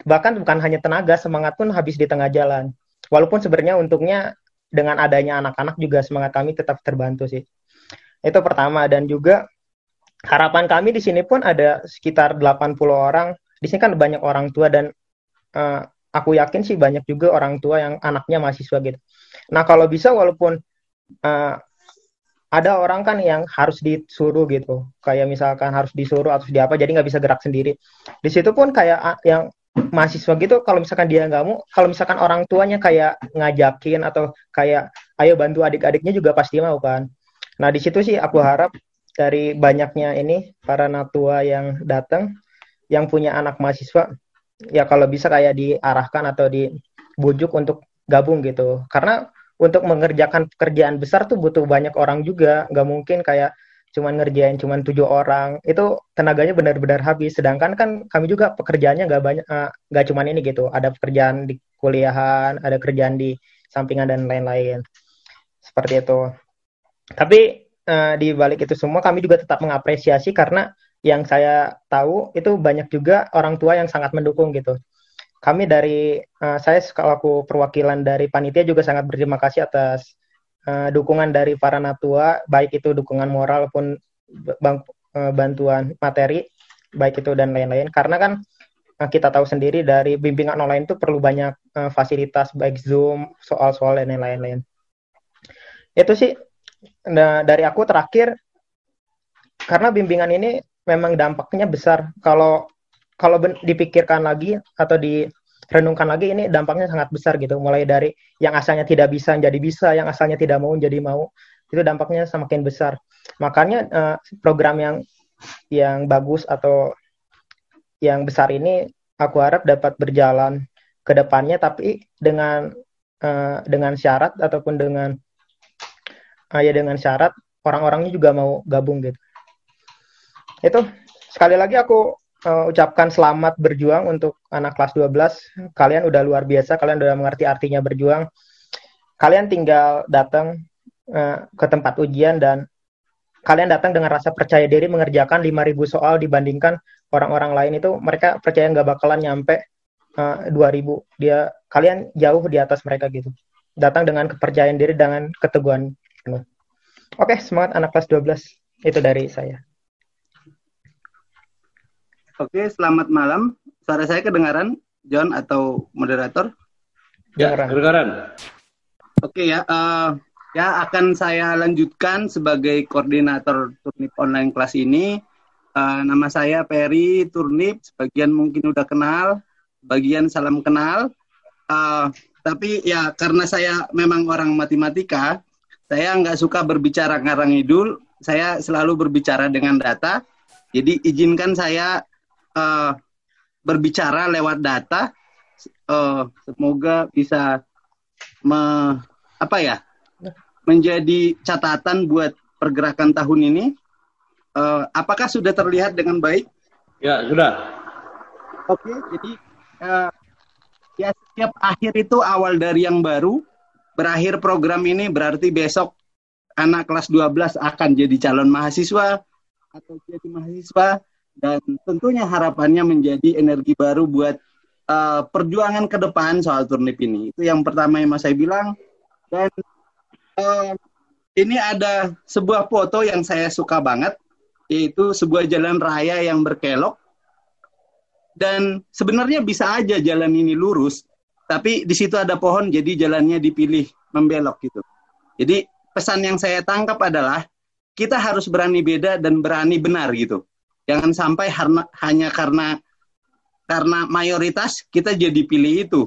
Bahkan bukan hanya tenaga, semangat pun habis di tengah jalan. Walaupun sebenarnya untungnya dengan adanya anak-anak juga semangat kami tetap terbantu sih. Itu pertama. Dan juga harapan kami di sini pun ada sekitar 80 orang. Di sini kan banyak orang tua dan aku yakin sih banyak juga orang tua yang anaknya mahasiswa gitu. Nah kalau bisa walaupun ada orang kan yang harus disuruh gitu. Kayak misalkan harus disuruh atau di apa, jadi nggak bisa gerak sendiri. Di situ pun kayak yang mahasiswa gitu, kalau misalkan dia nggak mau, kalau misalkan orang tuanya kayak ngajakin atau kayak ayo bantu adik-adiknya juga pasti mau kan. Nah, di situ sih aku harap dari banyaknya ini para natua yang datang, yang punya anak mahasiswa, ya kalau bisa kayak diarahkan atau dibujuk untuk gabung gitu. Karena untuk mengerjakan pekerjaan besar tuh butuh banyak orang juga. Nggak mungkin kayak cuman ngerjain cuman 7 orang. Itu tenaganya benar-benar habis. Sedangkan kan kami juga pekerjaannya nggak banyak, nggak cuman ini gitu. Ada pekerjaan di kuliahan, ada kerjaan di sampingan dan lain-lain. Seperti itu. Tapi di balik itu semua kami juga tetap mengapresiasi karena yang saya tahu itu banyak juga orang tua yang sangat mendukung gitu. Kami dari saya selaku perwakilan dari panitia juga sangat berterima kasih atas dukungan dari para natua, baik itu dukungan moral maupun bantuan materi, baik itu dan lain-lain. Karena kan kita tahu sendiri dari bimbingan online itu perlu banyak fasilitas baik Zoom, soal-soal dan lain-lain. Itu sih. Nah, dari aku terakhir, karena bimbingan ini memang dampaknya besar. Kalau dipikirkan lagi atau direnungkan lagi, ini dampaknya sangat besar gitu. Mulai dari yang asalnya tidak bisa jadi bisa, yang asalnya tidak mau jadi mau, itu dampaknya semakin besar. Makanya program yang bagus atau yang besar ini aku harap dapat berjalan ke depannya, tapi dengan syarat ataupun dengan syarat orang-orangnya juga mau gabung gitu. Itu sekali lagi aku ucapkan selamat berjuang untuk anak kelas 12. Kalian udah luar biasa, kalian udah mengerti artinya berjuang. Kalian tinggal datang ke tempat ujian dan kalian datang dengan rasa percaya diri mengerjakan 5.000 soal dibandingkan orang-orang lain itu mereka percaya nggak bakalan nyampe 2.000. Kalian jauh di atas mereka gitu. Datang dengan kepercayaan diri, dengan keteguhan. Oke, semangat anak kelas 12. Itu dari saya. Oke, selamat malam. Suara saya kedengaran, John atau moderator? Ya, kedengaran. Oke ya, ya akan saya lanjutkan sebagai koordinator Turnip online kelas ini. Nama saya Peri Turnip, sebagian mungkin udah kenal, bagian salam kenal. Tapi ya karena saya memang orang matematika, saya nggak suka berbicara ngarang ngidul, saya selalu berbicara dengan data. Jadi izinkan saya berbicara lewat data. Semoga bisa menjadi catatan buat pergerakan tahun ini. Apakah sudah terlihat dengan baik? Ya, sudah. Oke, jadi ya setiap akhir itu awal dari yang baru. Berakhir program ini berarti besok anak kelas 12 akan jadi calon mahasiswa atau jadi mahasiswa, dan tentunya harapannya menjadi energi baru buat perjuangan ke depan soal Turnip ini. Itu yang pertama yang mau saya bilang. Dan ini ada sebuah foto yang saya suka banget, yaitu sebuah jalan raya yang berkelok. Dan sebenarnya bisa aja jalan ini lurus, tapi di situ ada pohon, jadi jalannya dipilih membelok gitu. Jadi pesan yang saya tangkap adalah kita harus berani beda dan berani benar gitu. Jangan sampai hanya karena mayoritas kita jadi pilih itu.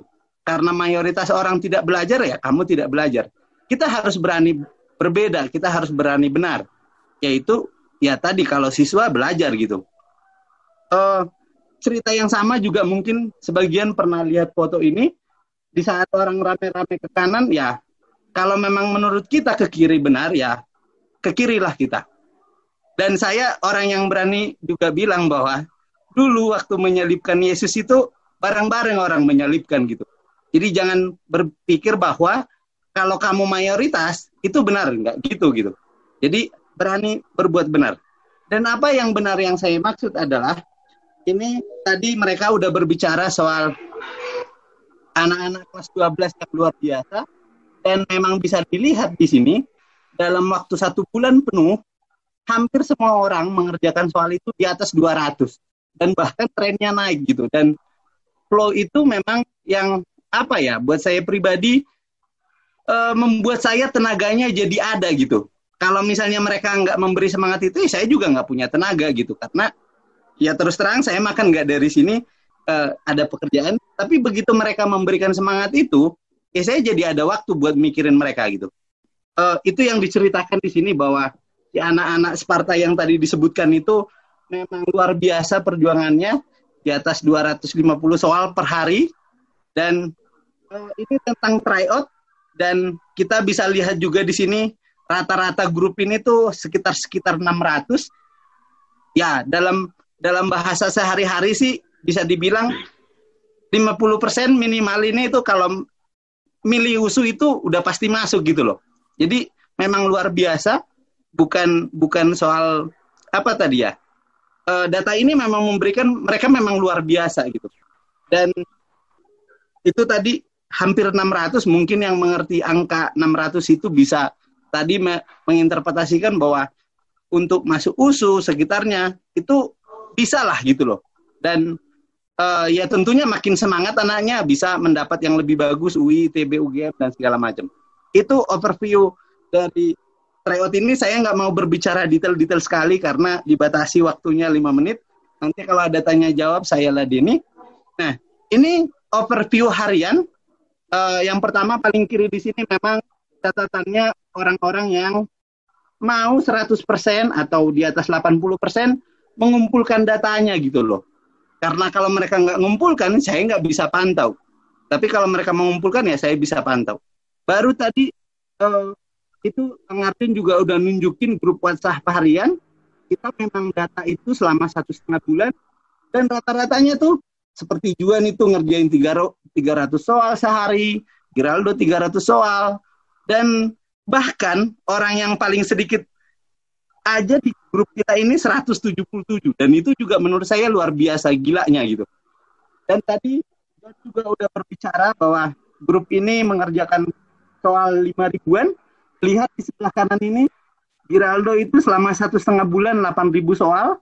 Karena mayoritas orang tidak belajar, ya kamu tidak belajar. Kita harus berani berbeda, kita harus berani benar. Yaitu ya tadi kalau siswa belajar gitu. Cerita yang sama juga mungkin sebagian pernah lihat foto ini. Di saat orang rame-rame ke kanan, ya kalau memang menurut kita ke kiri benar, ya ke kirilah kita. Dan saya orang yang berani juga bilang bahwa dulu waktu menyalibkan Yesus itu bareng-bareng orang menyalibkan gitu. Jadi jangan berpikir bahwa kalau kamu mayoritas itu benar, enggak gitu. Jadi berani berbuat benar. Dan apa yang benar yang saya maksud adalah ini tadi mereka udah berbicara soal anak-anak kelas 12 yang luar biasa, dan memang bisa dilihat di sini dalam waktu 1 bulan penuh hampir semua orang mengerjakan soal itu di atas 200 dan bahkan trennya naik gitu. Dan flow itu memang yang buat saya pribadi membuat saya tenaganya jadi ada gitu. Kalau misalnya mereka nggak memberi semangat itu, saya juga nggak punya tenaga gitu. Karena ya terus terang saya makan nggak dari sini, ada pekerjaan. Tapi begitu mereka memberikan semangat itu, ya saya jadi ada waktu buat mikirin mereka gitu. Itu yang diceritakan di sini bahwa si anak-anak Sparta yang tadi disebutkan itu memang luar biasa perjuangannya, di atas 250 soal per hari. Dan ini tentang tryout, dan kita bisa lihat juga di sini rata-rata grup ini tuh sekitar 600. Ya, dalam bahasa sehari-hari sih bisa dibilang 50% minimal ini itu kalau milih USU itu udah pasti masuk gitu loh. Jadi memang luar biasa, bukan soal data ini memang memberikan mereka memang luar biasa gitu. Dan itu tadi hampir 600, mungkin yang mengerti angka 600 itu bisa tadi menginterpretasikan bahwa untuk masuk USU sekitarnya itu bisa lah gitu loh. Dan ya tentunya makin semangat anaknya bisa mendapat yang lebih bagus, UI, ITB, UGM, dan segala macam. Itu overview dari tryout ini. Saya nggak mau berbicara detail-detail sekali karena dibatasi waktunya 5 menit. Nanti kalau ada tanya jawab saya ladeni. Nah, ini overview harian. Yang pertama paling kiri di sini memang catatannya orang-orang yang mau 100% atau di atas 80% mengumpulkan datanya gitu loh. Karena kalau mereka nggak ngumpulkan, saya nggak bisa pantau. Tapi kalau mereka mengumpulkan, ya saya bisa pantau. Baru tadi itu Kang Artin juga udah nunjukin grup WhatsApp harian. Kita memang data itu selama 1,5 bulan. Dan rata-ratanya tuh seperti Juan itu ngerjain 300 soal sehari, Giraldo 300 soal, dan bahkan orang yang paling sedikit aja di grup kita ini 177 dan itu juga menurut saya luar biasa gilanya gitu. Dan tadi John juga udah berbicara bahwa grup ini mengerjakan soal 5.000-an. Lihat di sebelah kanan ini, Giraldo itu selama 1,5 bulan 8.000 soal,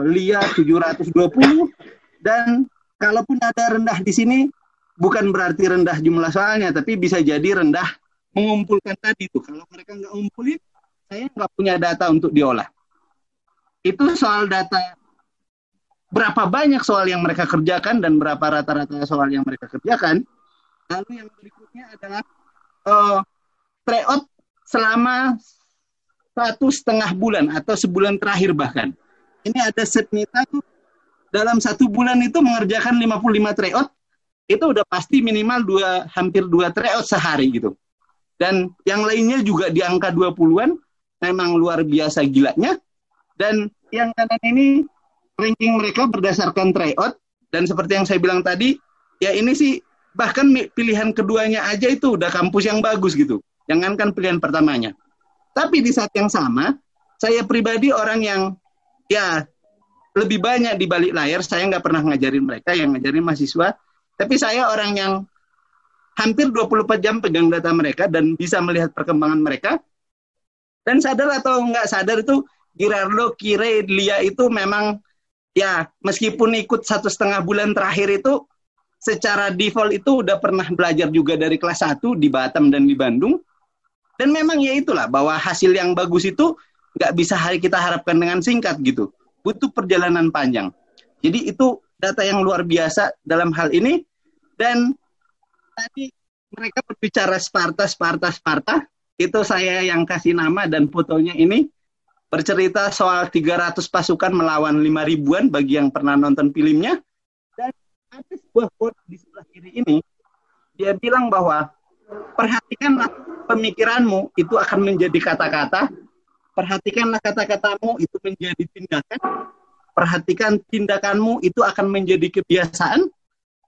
Lia 720, dan kalaupun ada rendah di sini bukan berarti rendah jumlah soalnya, tapi bisa jadi rendah mengumpulkan tadi tuh. Kalau mereka nggak ngumpulin, saya nggak punya data untuk diolah. Itu soal data berapa banyak soal yang mereka kerjakan dan berapa rata-rata soal yang mereka kerjakan. Lalu yang berikutnya adalah tryout selama 1,5 bulan atau sebulan terakhir bahkan. Ini ada Setnita tuh dalam 1 bulan itu mengerjakan 55 tryout, itu udah pasti minimal hampir 2 tryout sehari gitu. Dan yang lainnya juga di angka 20-an, memang luar biasa gilanya. Dan yang kanan ini ranking mereka berdasarkan tryout, dan seperti yang saya bilang tadi, ya ini sih bahkan pilihan keduanya aja itu udah kampus yang bagus gitu. Jangankan pilihan pertamanya. Tapi di saat yang sama, saya pribadi orang yang ya lebih banyak di balik layar. Saya nggak pernah ngajarin mereka, yang ngajarin mahasiswa. Tapi saya orang yang hampir 24 jam pegang data mereka dan bisa melihat perkembangan mereka. Dan sadar atau nggak sadar itu Giraldo, Kire, Lia itu memang ya meskipun ikut 1,5 bulan terakhir itu secara default itu udah pernah belajar juga dari kelas 1 di Batam dan di Bandung. Dan memang ya itulah bahwa hasil yang bagus itu nggak bisa kita harapkan dengan singkat gitu. Butuh perjalanan panjang. Jadi itu data yang luar biasa dalam hal ini. Dan tadi mereka berbicara Sparta. Itu saya yang kasih nama dan fotonya ini. Bercerita soal 300 pasukan melawan 5.000-an bagi yang pernah nonton filmnya. Dan ada sebuah quote di sebelah kiri ini. Dia bilang bahwa perhatikanlah pemikiranmu itu akan menjadi kata-kata. Perhatikanlah kata-katamu itu menjadi tindakan. Perhatikan tindakanmu itu akan menjadi kebiasaan.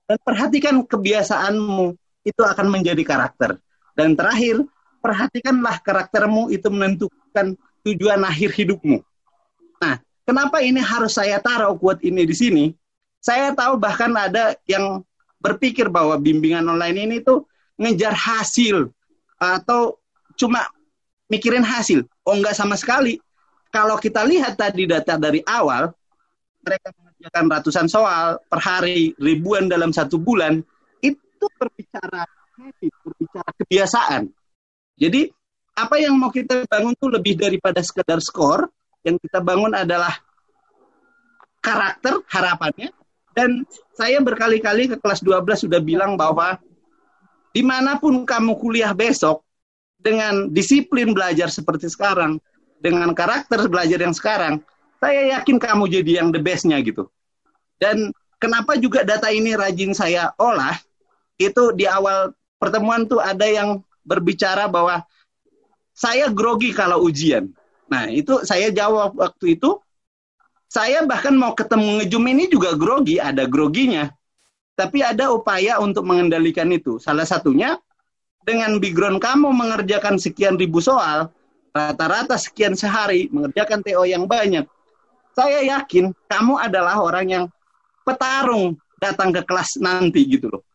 Dan perhatikan kebiasaanmu itu akan menjadi karakter. Dan terakhir, perhatikanlah karaktermu itu menentukan tujuan akhir hidupmu. Nah, kenapa ini harus saya taruh quote ini di sini? Saya tahu bahkan ada yang berpikir bahwa bimbingan online ini tuh ngejar hasil atau cuma mikirin hasil. Oh, enggak sama sekali. Kalau kita lihat tadi data dari awal, mereka mengerjakan ratusan soal per hari, ribuan dalam 1 bulan, itu berbicara habit, berbicara kebiasaan. Jadi, apa yang mau kita bangun tuh lebih daripada sekedar skor. Yang kita bangun adalah karakter, harapannya. Dan saya berkali-kali ke kelas 12 sudah bilang bahwa dimanapun kamu kuliah besok, dengan disiplin belajar seperti sekarang, dengan karakter belajar yang sekarang, saya yakin kamu jadi yang the best-nya gitu. Dan kenapa juga data ini rajin saya olah, itu di awal pertemuan tuh ada yang berbicara bahwa saya grogi kalau ujian. Nah, itu saya jawab waktu itu. Saya bahkan mau ketemu ngejum ini juga grogi, ada groginya. Tapi ada upaya untuk mengendalikan itu. Salah satunya, dengan background kamu mengerjakan sekian ribu soal, rata-rata sekian sehari, mengerjakan TO yang banyak. Saya yakin kamu adalah orang yang petarung datang ke kelas nanti gitu loh.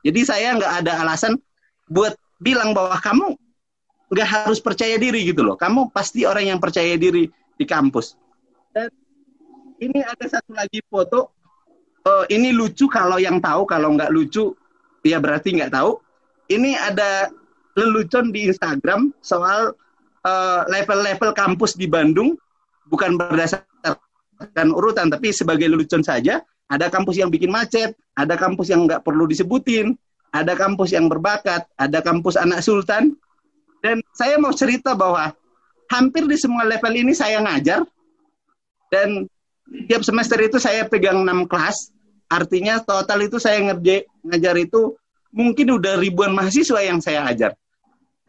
Jadi saya nggak ada alasan buat bilang bahwa kamu nggak harus percaya diri gitu loh. Kamu pasti orang yang percaya diri di kampus. Dan ini ada satu lagi foto. Ini lucu kalau yang tahu, kalau nggak lucu ya berarti nggak tahu. Ini ada lelucon di Instagram soal level-level kampus di Bandung, bukan berdasarkan urutan, tapi sebagai lelucon saja. Ada kampus yang bikin macet, ada kampus yang nggak perlu disebutin, ada kampus yang berbakat, ada kampus anak sultan. Dan saya mau cerita bahwa hampir di semua level ini saya ngajar. Dan tiap semester itu saya pegang 6 kelas. Artinya total itu saya ngajar itu mungkin udah ribuan mahasiswa yang saya ajar.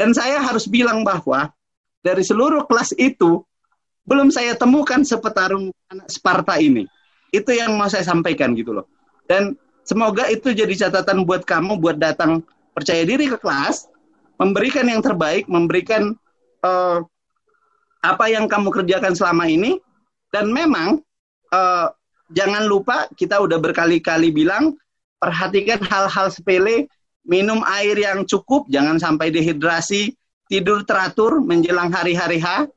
Dan saya harus bilang bahwa dari seluruh kelas itu, belum saya temukan sepetarung anak Sparta ini. Itu yang mau saya sampaikan gitu loh. Dan semoga itu jadi catatan buat kamu, buat datang percaya diri ke kelas, memberikan yang terbaik, memberikan apa yang kamu kerjakan selama ini. Dan memang jangan lupa, kita udah berkali-kali bilang, perhatikan hal-hal sepele, minum air yang cukup, jangan sampai dehidrasi, tidur teratur menjelang hari-hari H,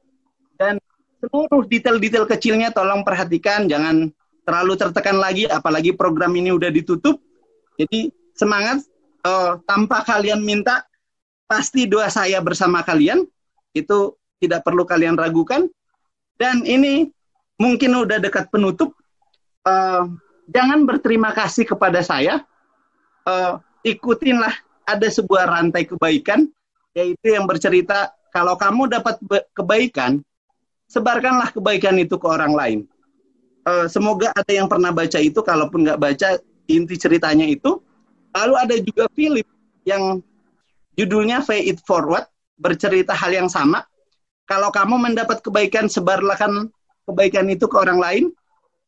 dan seluruh detail-detail kecilnya tolong perhatikan, jangan terlalu tertekan lagi, apalagi program ini udah ditutup. Jadi semangat, tanpa kalian minta, pasti doa saya bersama kalian, itu tidak perlu kalian ragukan. Dan ini mungkin udah dekat penutup, jangan berterima kasih kepada saya, ikutinlah, ada sebuah rantai kebaikan, yaitu yang bercerita, kalau kamu dapat kebaikan, sebarkanlah kebaikan itu ke orang lain. Semoga ada yang pernah baca itu, kalaupun nggak baca, inti ceritanya itu. Lalu ada juga Philip yang judulnya Pay It Forward, bercerita hal yang sama. Kalau kamu mendapat kebaikan, sebarkan kebaikan itu ke orang lain.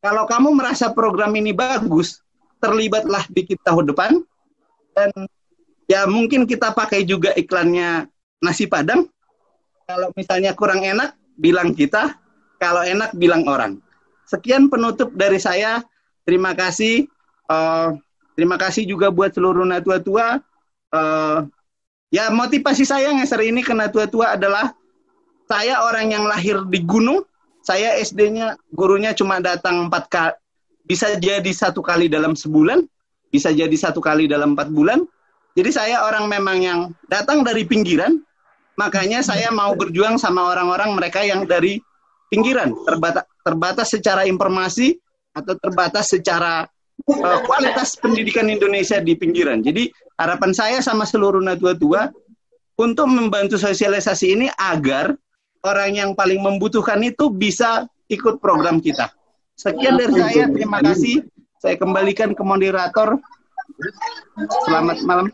Kalau kamu merasa program ini bagus, terlibatlah di tahun depan. Dan ya mungkin kita pakai juga iklannya nasi Padang. Kalau misalnya kurang enak, bilang kita. Kalau enak, bilang orang. Sekian penutup dari saya. Terima kasih. Terima kasih juga buat seluruh natua-tua. Ya motivasi saya ngeser ini ke natua-tua adalah saya orang yang lahir di gunung. Saya SD-nya gurunya cuma datang 4 kali. Bisa jadi 1 kali dalam sebulan. Bisa jadi 1 kali dalam 4 bulan. Jadi saya orang memang yang datang dari pinggiran. Makanya saya mau berjuang sama orang-orang mereka yang dari pinggiran. Terbatas secara informasi atau terbatas secara kualitas pendidikan Indonesia di pinggiran. Jadi harapan saya sama seluruh natua-tua untuk membantu sosialisasi ini agar orang yang paling membutuhkan itu bisa ikut program kita. Sekian dari saya, terima kasih. Saya kembalikan ke moderator. Selamat malam.